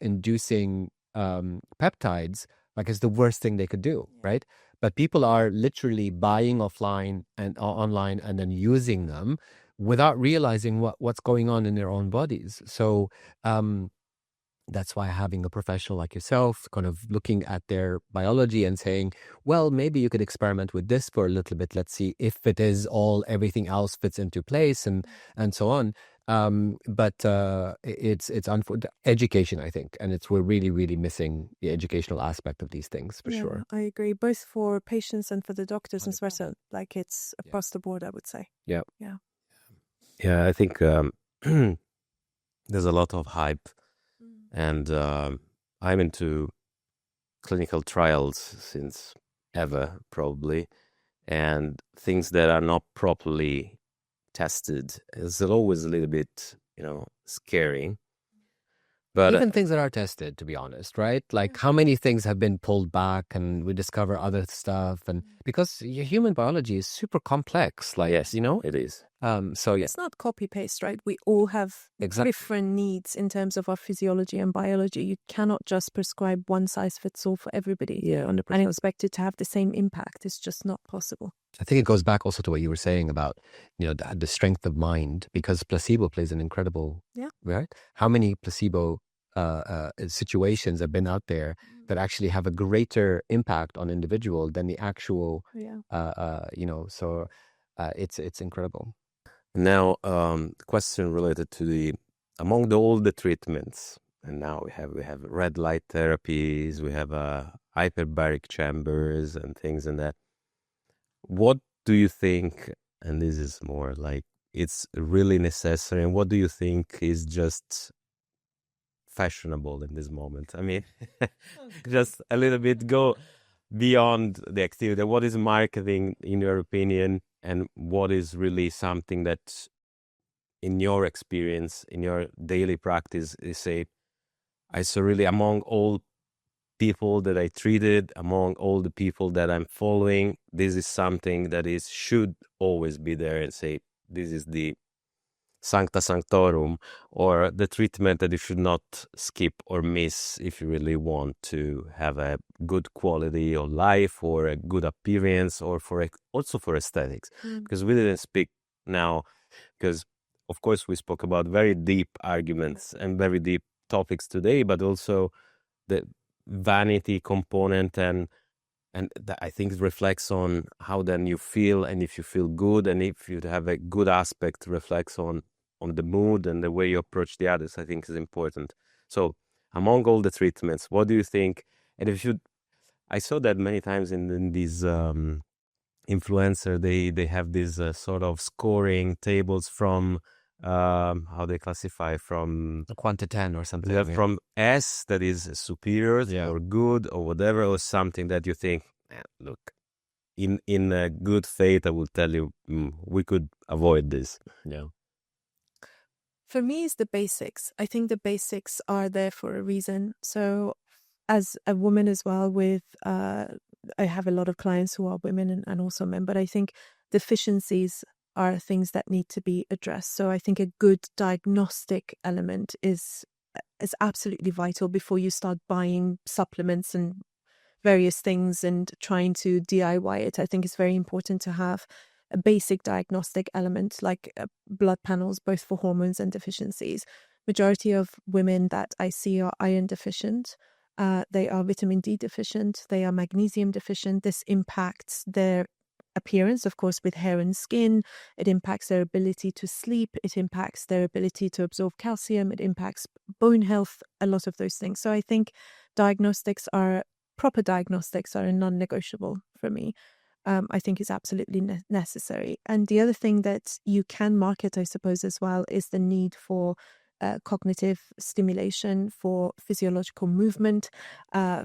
inducing peptides, like, it's the worst thing they could do, right? But people are literally buying offline and online and then using them without realizing what's going on in their own bodies. So that's why having a professional like yourself kind of looking at their biology and saying, well, maybe you could experiment with this for a little bit. Let's see if it is everything else fits into place and so on. But it's education, I think, and we're really, really missing the educational aspect of these things, for sure. I agree, both for patients and for the doctors and so on. Like, it's across the board, I would say. Yeah. I think there's a lot of hype, and I'm into clinical trials since ever, probably, and things that are not properly tested is always a little bit, scary. But even things that are tested, to be honest, right? Like, how many things have been pulled back and we discover other stuff, and because your human biology is super complex, like, yes, it is. So it's not copy paste, right? We all have different needs in terms of our physiology and biology. You cannot just prescribe one size fits all for everybody, 100%. and expect it to have the same impact. It's just not possible. I think it goes back also to what you were saying about, the strength of mind, because placebo plays an incredible, right? How many placebo situations have been out there that actually have a greater impact on individual than the actual, so it's incredible. Now, question related to among all the treatments, and now we have red light therapies, we have hyperbaric chambers and things and that. What do you think, and this is more like it's really necessary, and what do you think is just fashionable in this moment? I mean, just a little bit go beyond the activity. What is marketing, in your opinion, and what is really something that, in your experience, in your daily practice, is I saw really among all people that I treated, among all the people that I'm following, this is something that should always be there, and this is the sancta sanctorum, or the treatment that you should not skip or miss if you really want to have a good quality of life, or a good appearance, or also for aesthetics. Because we didn't speak now, because of course we spoke about very deep arguments and very deep topics today, but also the vanity component, and that, I think, reflects on how then you feel, and if you feel good, and if you have a good aspect, reflects on the mood and the way you approach the others, I think is important. So among all the treatments, what do you think? And I saw that many times in these influencer, they have these sort of scoring tables from how they classify from A 1 to 10 or something. from S, that is superior or good or whatever, or something that you think, look, in good faith, I will tell you, we could avoid this. Yeah. For me, it's the basics. I think the basics are there for a reason. So as a woman as well I have a lot of clients who are women and also men, but I think deficiencies are things that need to be addressed. So I think a good diagnostic element is absolutely vital before you start buying supplements and various things and trying to DIY it. I think it's very important to have a basic diagnostic element like blood panels, both for hormones and deficiencies. Majority of women that I see are iron deficient. They are vitamin D deficient. They are magnesium deficient. This impacts their appearance, of course, with hair and skin. It impacts their ability to sleep. It impacts their ability to absorb calcium. It impacts bone health, a lot of those things. So I think proper diagnostics are a non-negotiable for me. I think is absolutely necessary. And the other thing that you can market, I suppose, as well, is the need for cognitive stimulation, for physiological movement,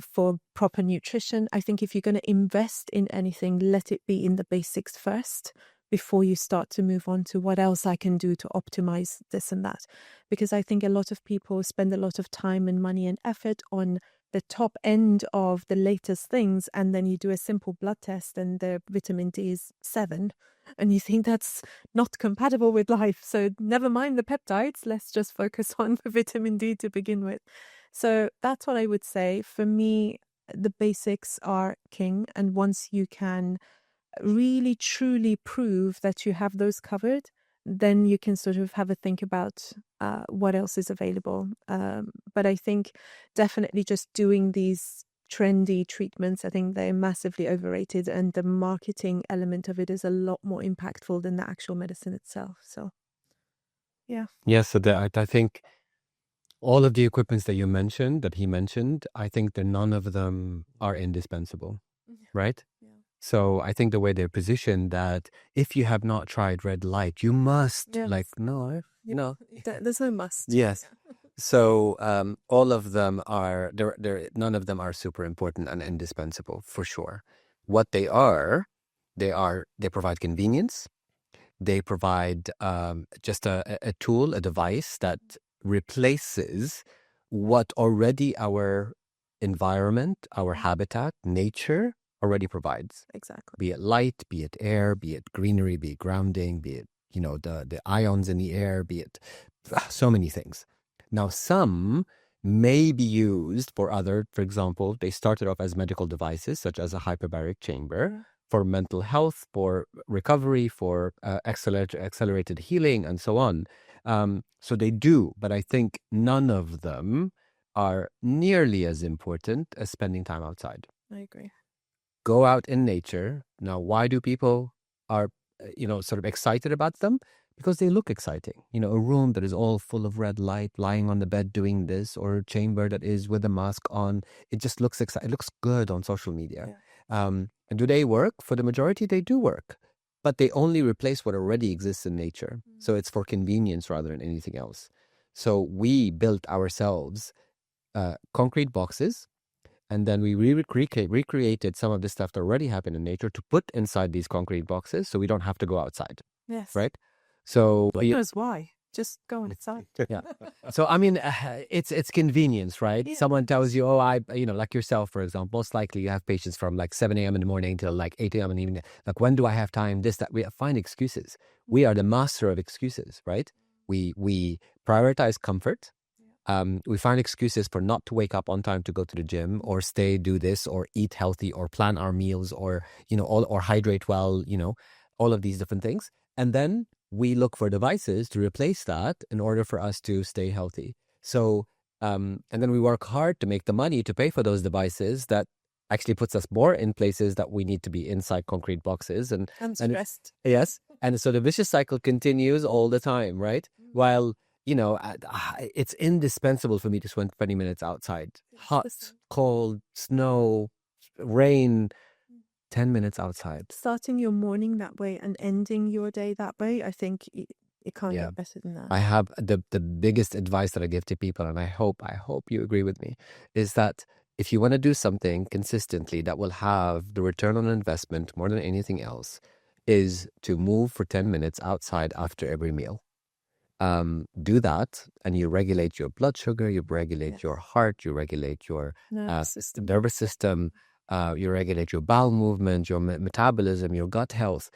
for proper nutrition. I think if you're going to invest in anything, let it be in the basics first before you start to move on to what else I can do to optimize this and that. Because I think a lot of people spend a lot of time and money and effort on the top end of the latest things, and then you do a simple blood test and their vitamin D is 7, and you think that's not compatible with life. So never mind the peptides, let's just focus on the vitamin D to begin with. So that's what I would say. For me, the basics are king, and once you can really truly prove that you have those covered, then you can sort of have a think about what else is available. But I think definitely just doing these trendy treatments, I think they're massively overrated, and the marketing element of it is a lot more impactful than the actual medicine itself. So, yeah. Yeah, so I think all of the equipments that he mentioned, I think that none of them are indispensable, right? Yeah. So I think the way they're positioned, that if you have not tried red light, you must, no. There's no must. Yes. So all of them are, none of them are super important and indispensable, for sure. What they provide convenience. They provide just a tool, a device that replaces what already our environment, our habitat, nature already provides. Exactly. Be it light, be it air, be it greenery, be it grounding, be it, the ions in the air, be it so many things. Now, some may be used for example, they started off as medical devices, such as a hyperbaric chamber, for mental health, for recovery, for accelerated healing, and so on. So they do, but I think none of them are nearly as important as spending time outside. I agree. Go out in nature. Now, why do people are, sort of excited about them? Because they look exciting. A room that is all full of red light, lying on the bed doing this, or a chamber that is with a mask on. It just looks exciting. It looks good on social media. Yeah. And do they work? For the majority, they do work. But they only replace what already exists in nature. So it's for convenience rather than anything else. So we built ourselves concrete boxes, and then we recreated some of the stuff that already happened in nature to put inside these concrete boxes, so we don't have to go outside. Yes. Right? So who knows why? Just go inside. Yeah. So I mean, it's convenience, right? Yeah. Someone tells you, like yourself, for example, most likely you have patients from like 7 a.m. in the morning till like 8 a.m. in the evening. Like, when do I have time? This, that. We find excuses. We are the master of excuses, right? We prioritize comfort. We find excuses for not to wake up on time to go to the gym, or do this, or eat healthy, or plan our meals, or or hydrate well. All of these different things, and then we look for devices to replace that in order for us to stay healthy. So, and then we work hard to make the money to pay for those devices that actually puts us more in places that we need to be inside concrete boxes. And stressed. Yes. And so the vicious cycle continues all the time, right? While, it's indispensable for me to spend 20 minutes outside. Hot, cold, snow, rain, 10 minutes outside. Starting your morning that way and ending your day that way, I think It can't Yeah. get better than that. I have the biggest advice that I give to people, and I hope you agree with me, is that if you want to do something consistently that will have the return on investment more than anything else, is to move for 10 minutes outside after every meal. Do that, and you regulate your blood sugar, you regulate your heart, you regulate your Nervous system. nervous system, you regulate your bowel movement, your metabolism, your gut health.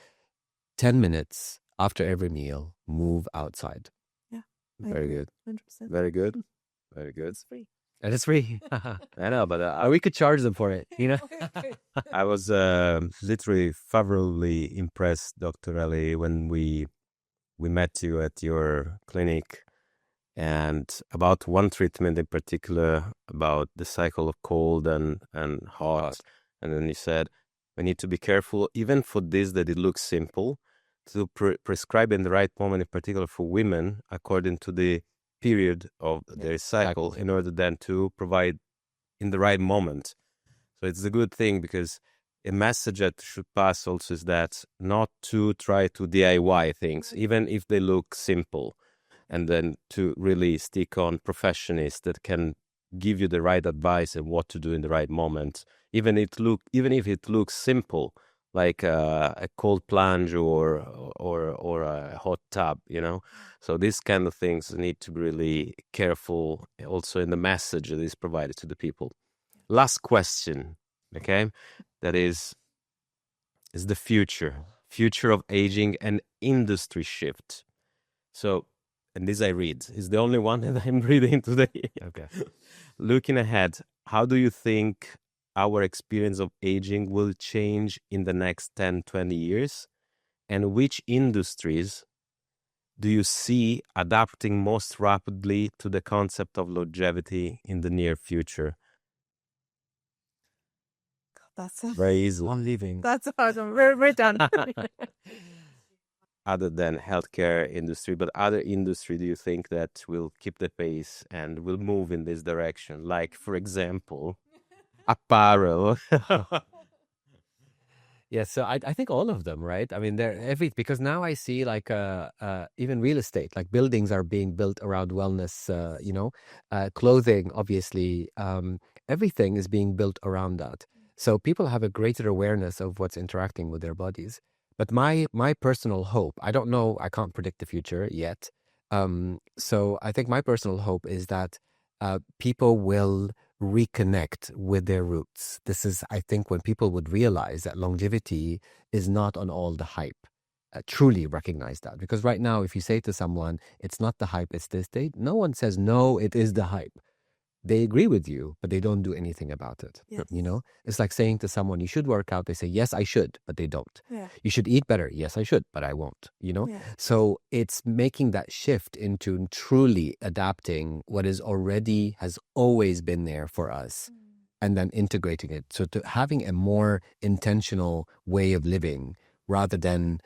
10 minutes after every meal, move outside. Yeah. Very good. 100%. Very good. Very good. It's free. And it's free. I know, but Or we could charge them for it, you know? I was literally favorably impressed, Dr. Elie, when we met you at your clinic, and about one treatment in particular, about the cycle of cold and hot. And then you said, we need to be careful, even for this, that it looks simple, to prescribe in the right moment, in particular for women, according to the period of their cycle, in order then to provide in the right moment. So it's a good thing, because a message that should pass also is that not to try to DIY things, even if they look simple, and then to really stick on professionals that can give you the right advice and what to do in the right moment, even if it looks simple, like a cold plunge or a hot tub, you know. So these kind of things need to be really careful also in the message that is provided to the people. Last question, okay, that is the future of aging and industry shift. So, and this I read is the only one that I'm reading today. Okay. Looking ahead, how do you think our experience of aging will change in the next 10, 20 years? And which industries do you see adapting most rapidly to the concept of longevity in the near future? That's Very easily. I'm leaving. That's a hard one. We're done. Other than healthcare industry, but other industry do you think that will keep the pace and will move in this direction? Like, for example, apparel. Yeah, so I think all of them, right? I mean, they're because now I see like even real estate, like buildings are being built around wellness, clothing, obviously, everything is being built around that. So people have a greater awareness of what's interacting with their bodies. But my personal hope, I don't know, I can't predict the future yet. So I think my personal hope is that people will reconnect with their roots. This is, I think, when people would realize that longevity is not on all the hype. Truly recognize that. Because right now, if you say to someone, it's not the hype, it's this date, no one says, no, it is the hype. They agree with you, but they don't do anything about it. Yes. You know, it's like saying to someone, you should work out. They say, yes, I should, but they don't. Yeah. You should eat better. Yes, I should, but I won't, you know? Yeah. So it's making that shift into truly adapting what is already has always been there for us and then integrating it. So to having a more intentional way of living rather than,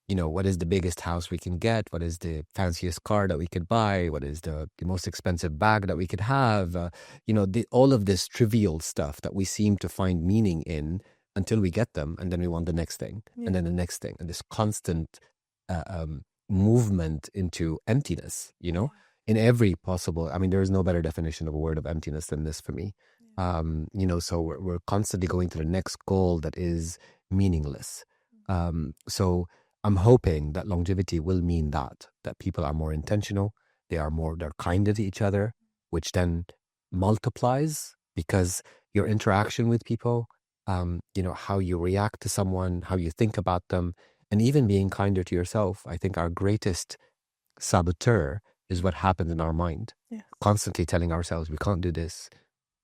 you know, what is the biggest house we can get? What is the fanciest car that we could buy? What is the most expensive bag that we could have? All of this trivial stuff that we seem to find meaning in until we get them. And then we want the next thing and then the next thing. And this constant movement into emptiness, you know, in every possible, I mean, there is no better definition of a word of emptiness than this for me. So we're constantly going to the next goal that is meaningless. So I'm hoping that longevity will mean that people are more intentional, they're kinder to each other, which then multiplies because your interaction with people, how you react to someone, how you think about them, and even being kinder to yourself. I think our greatest saboteur is what happens in our mind. Yes. Constantly telling ourselves, we can't do this,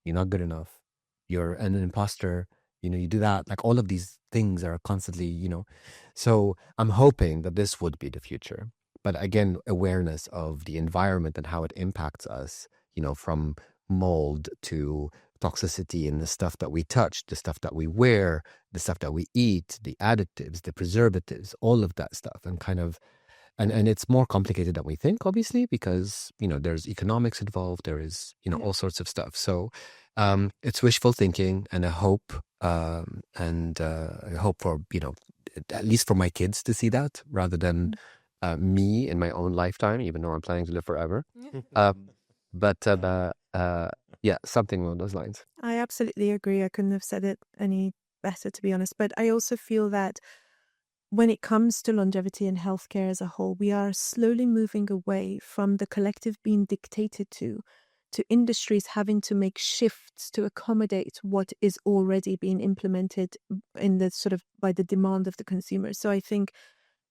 you're not good enough, you're an imposter, you do that. Like all of these things are constantly, so I'm hoping that this would be the future. But again, awareness of the environment and how it impacts us, from mold to toxicity in the stuff that we touch, the stuff that we wear, the stuff that we eat, the additives, the preservatives, all of that stuff. And and it's more complicated than we think, obviously, because, there's economics involved, there is, all sorts of stuff. So it's wishful thinking and a hope, and a hope for, at least for my kids to see that rather than me in my own lifetime, even though I'm planning to live forever. Yeah, something along those lines. I absolutely agree. I couldn't have said it any better, to be honest. But I also feel that when it comes to longevity and healthcare as a whole, we are slowly moving away from the collective being dictated to industries having to make shifts to accommodate what is already being implemented in the sort of by the demand of the consumers. So I think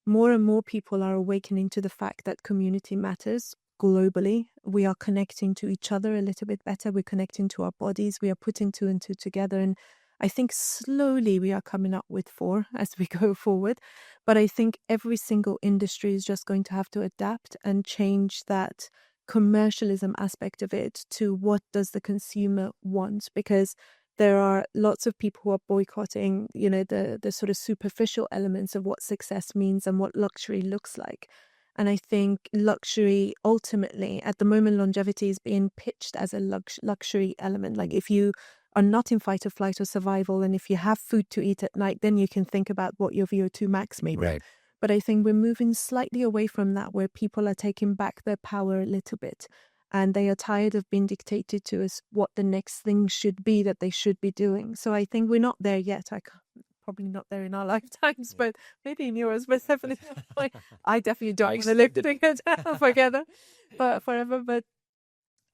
more and more people are awakening to the fact that community matters globally. We are connecting to each other a little bit better. We're connecting to our bodies. We are putting two and two together. And I think slowly we are coming up with four as we go forward. But I think every single industry is just going to have to adapt and change that commercialism aspect of it to what does the consumer want, because there are lots of people who are boycotting, the sort of superficial elements of what success means and what luxury looks like. And I think luxury, ultimately, at the moment, longevity is being pitched as a luxury element. Like if you are not in fight or flight or survival, and if you have food to eat at night, then you can think about what your VO2 max may be. Right. But I think we're moving slightly away from that, where people are taking back their power a little bit. And they are tired of being dictated to as what the next thing should be that they should be doing. So I think we're not there yet. Probably not there in our lifetimes, but maybe in yours. But definitely, I definitely don't want to live together forever. But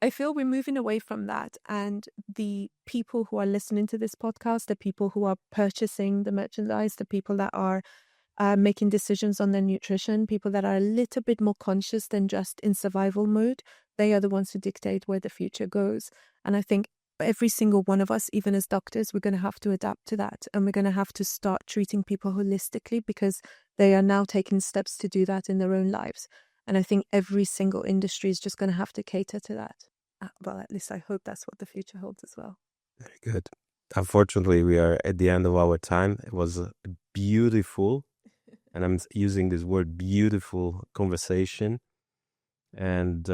I feel we're moving away from that. And the people who are listening to this podcast, the people who are purchasing the merchandise, the people that are making decisions on their nutrition, people that are a little bit more conscious than just in survival mode, they are the ones who dictate where the future goes. And I think every single one of us, even as doctors, we're going to have to adapt to that. And we're going to have to start treating people holistically, because they are now taking steps to do that in their own lives. And I think every single industry is just going to have to cater to that. Well, at least I hope that's what the future holds as well. Very good. Unfortunately, we are at the end of our time. It was a beautiful, and I'm using this word, beautiful conversation. And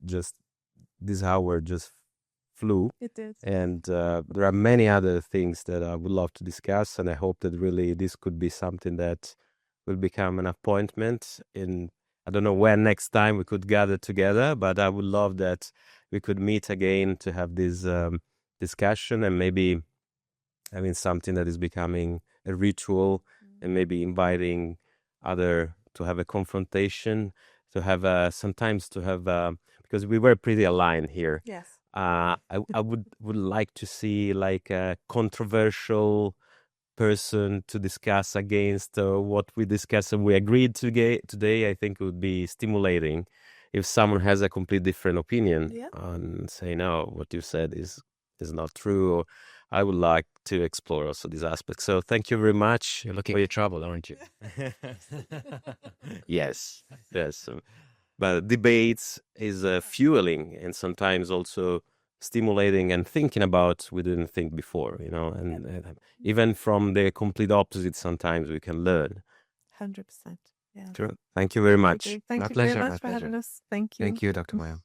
just this hour just flew. It did. And there are many other things that I would love to discuss. And I hope that really this could be something that will become an appointment in, I don't know when next time we could gather together, but I would love that we could meet again to have this discussion, and maybe having something that is becoming a ritual, and maybe inviting other to have a confrontation, to have sometimes to have because we were pretty aligned here. Yes. I would like to see like a controversial person to discuss against what we discussed and we agreed today. I think it would be stimulating if someone has a complete different opinion and say, no, what you said is not true. Or I would like to explore also this aspect. So thank you very much. You're looking for your trouble, aren't you? Yes. But debates is fueling, and sometimes also stimulating and thinking about we didn't think before, and even from the complete opposite, sometimes we can learn. 100%. Yeah. True. Thank you very much. Thank you very much for having us. Thank you. Thank you, Dr. Maya.